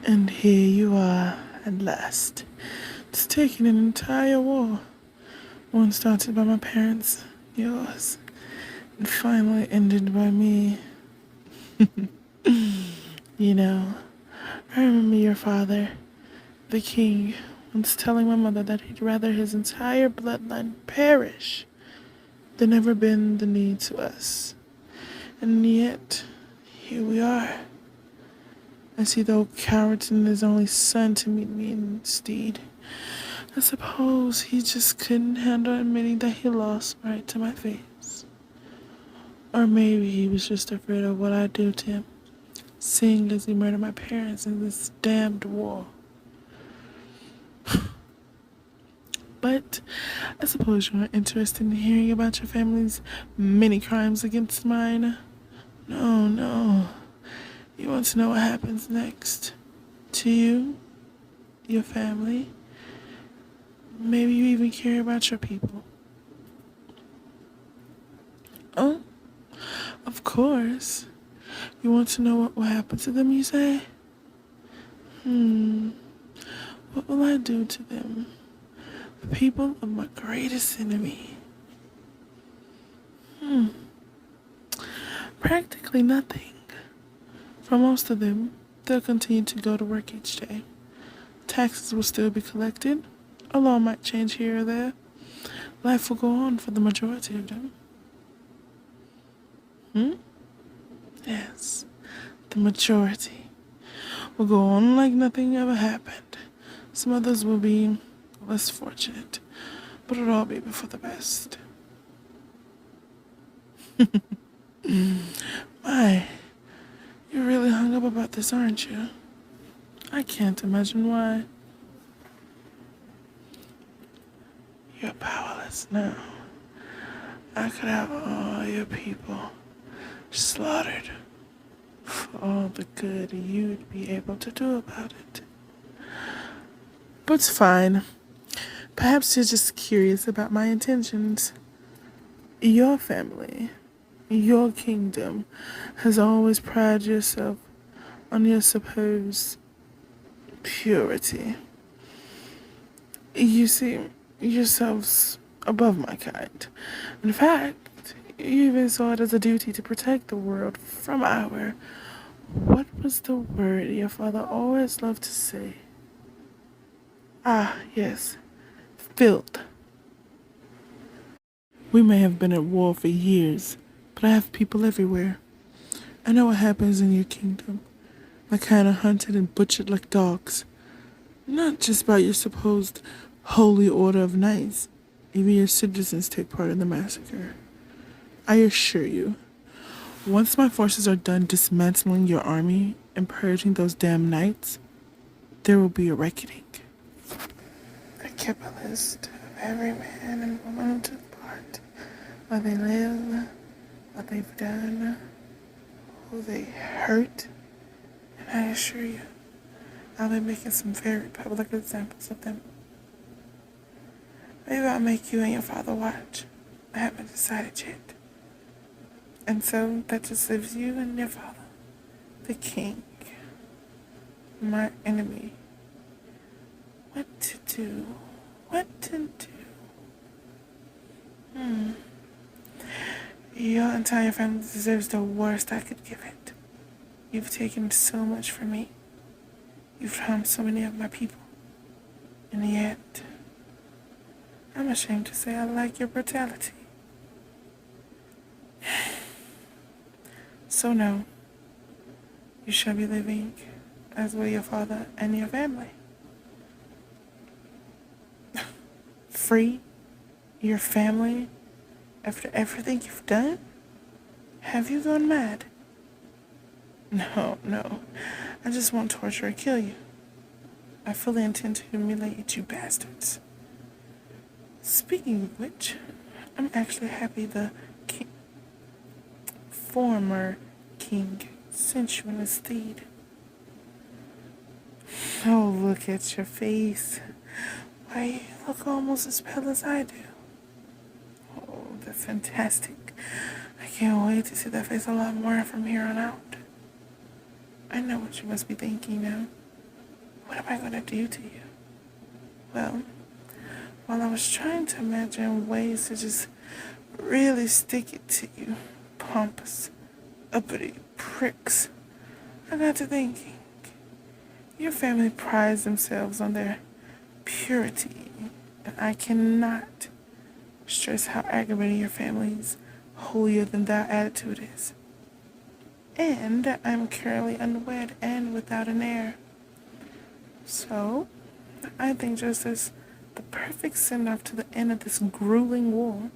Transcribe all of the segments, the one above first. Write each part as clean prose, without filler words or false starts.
And here you are, at last. It's taken an entire war. One started by my parents, yours, and finally ended by me. You know, I remember your father, the king, once telling my mother that he'd rather his entire bloodline perish than ever bend the knee to us. And yet, here we are. I see the old coward and his only son to meet me in stead. I suppose he just couldn't handle admitting that he lost right to my face. Or maybe he was just afraid of what I'd do to him, seeing as he murdered my parents in this damned war. But I suppose you're not interested in hearing about your family's many crimes against mine. No. You want to know what happens next? To you? Your family? Maybe you even care about your people. Oh, of course. You want to know what will happen to them, you say? What will I do to them? The people of my greatest enemy. Practically nothing. For most of them, they'll continue to go to work each day. Taxes will still be collected. A law might change here or there. Life will go on for the majority of them. Yes, the majority will go on like nothing ever happened. Some others will be less fortunate, but it'll all be for the best. My, you're really hung up about this, aren't you? I can't imagine why. You're powerless now. I could have all your people slaughtered for all the good you'd be able to do about it. But it's fine. Perhaps you're just curious about my intentions. Your family, your kingdom, has always prided yourself on your supposed purity. You see yourselves above my kind. In fact, you even saw it as a duty to protect the world from our... What was the word your father always loved to say? Ah, yes, filth. We may have been at war for years, but I have people everywhere. I know what happens in your kingdom. My kind are hunted and butchered like dogs. Not just by your supposed holy order of knights. Even your citizens take part in the massacre. I assure you, once my forces are done dismantling your army and purging those damn knights, there will be a reckoning. I kept a list of every man and woman who took part, where they live, what they've done, who they hurt, and I assure you, I'll be making some very public examples of them. Maybe I'll make you and your father watch. I haven't decided yet. And so that just leaves you and your father, the king, my enemy. What to do? Your entire family deserves the worst I could give it. You've taken so much from me. You've harmed so many of my people. And yet, I'm ashamed to say I like your brutality. So no, you shall be living as will your father and your family. Free your family after everything you've done? Have you gone mad? No. I just won't torture or kill you. I fully intend to humiliate you bastards. Speaking of which, I'm actually happy the former king sent you in his stead. Oh, look at your face. Why, you look almost as pale as I do. Oh, that's fantastic. I can't wait to see that face a lot more from here on out. I know what you must be thinking now. What am I going to do to you? Well, while I was trying to imagine ways to just really stick it to you, pompous, uppity pricks, I got to thinking. Your family prides themselves on their purity, and I cannot stress how aggravating your family's holier-than-thou attitude is. And I'm currently unwed and without an heir. So, I think just as the perfect send-off to the end of this grueling war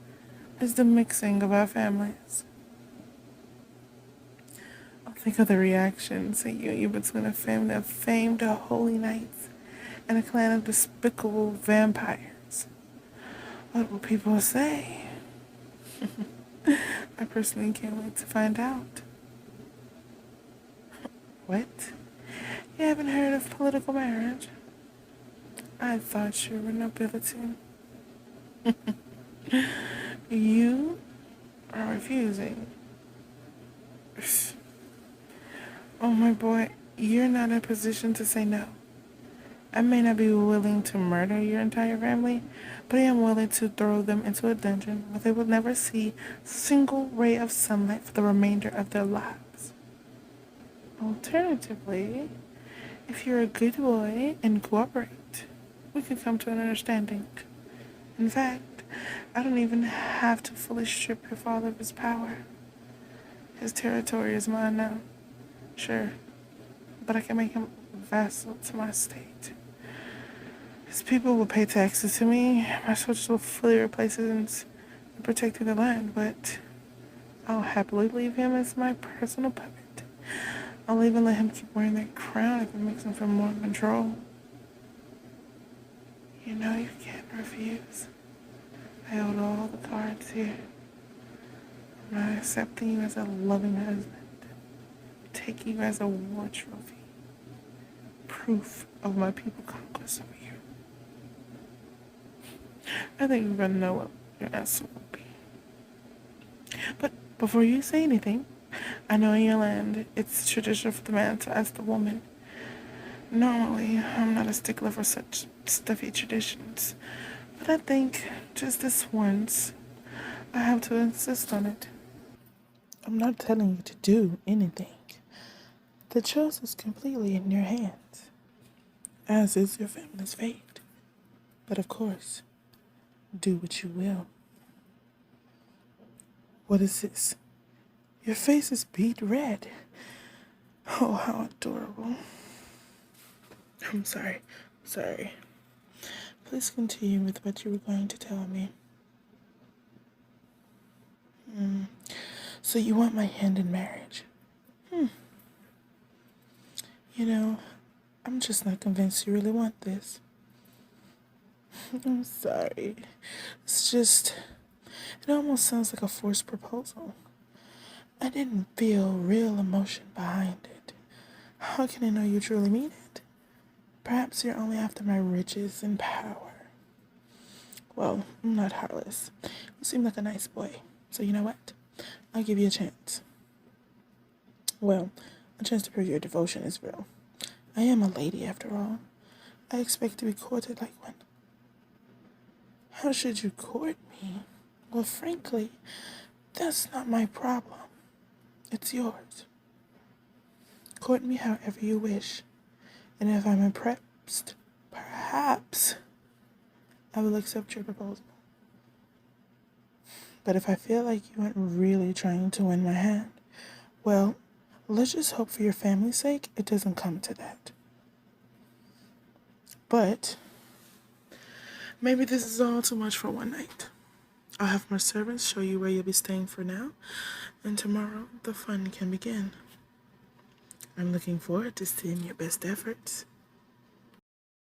is the mixing of our families. I'll think of the reactions at you between a family of famed holy knights and a clan of despicable vampires. What will people say? I personally can't wait to find out. What? You haven't heard of political marriage? I thought you were nobility. You are refusing. Oh my boy, you're not in a position to say no. I may not be willing to murder your entire family, but I am willing to throw them into a dungeon where they will never see a single ray of sunlight for the remainder of their lives. Alternatively, if you're a good boy and cooperate, we could come to an understanding. In fact, I don't even have to fully strip your father of his power. His territory is mine now. Sure, but I can make him vassal to my state. His people will pay taxes to me. My soldiers will fully replace it in protecting the land, but I'll happily leave him as my personal puppet. I'll even let him keep wearing that crown if it makes him feel more in control. You know you can't refuse. I hold all the cards here. I'm not accepting you as a loving husband. Taking you as a war trophy. Proof of my people's conquest over you. I think you're gonna know what your answer will be. But before you say anything, I know in your land it's tradition for the man to ask the woman. Normally, I'm not a stickler for such stuffy traditions, but I think just this once, I have to insist on it. I'm not telling you to do anything. The choice is completely in your hands, as is your family's fate. But of course, do what you will. What is this? Your face is beet red. Oh, how adorable. I'm sorry. Please continue with what you were going to tell me. So you want my hand in marriage? You know, I'm just not convinced you really want this. I'm sorry. It's just, it almost sounds like a forced proposal. I didn't feel real emotion behind it. How can I know you truly mean it? Perhaps you're only after my riches and power. Well, I'm not heartless. You seem like a nice boy. So you know what? I'll give you a chance. Well, a chance to prove your devotion is real. I am a lady after all. I expect to be courted like one. How should you court me? Well, frankly, that's not my problem. It's yours. Court me however you wish. And if I'm impressed, perhaps I will accept your proposal. But if I feel like you aren't really trying to win my hand, well, let's just hope for your family's sake it doesn't come to that. But maybe this is all too much for one night. I'll have my servants show you where you'll be staying for now, and tomorrow the fun can begin. I'm looking forward to seeing your best efforts.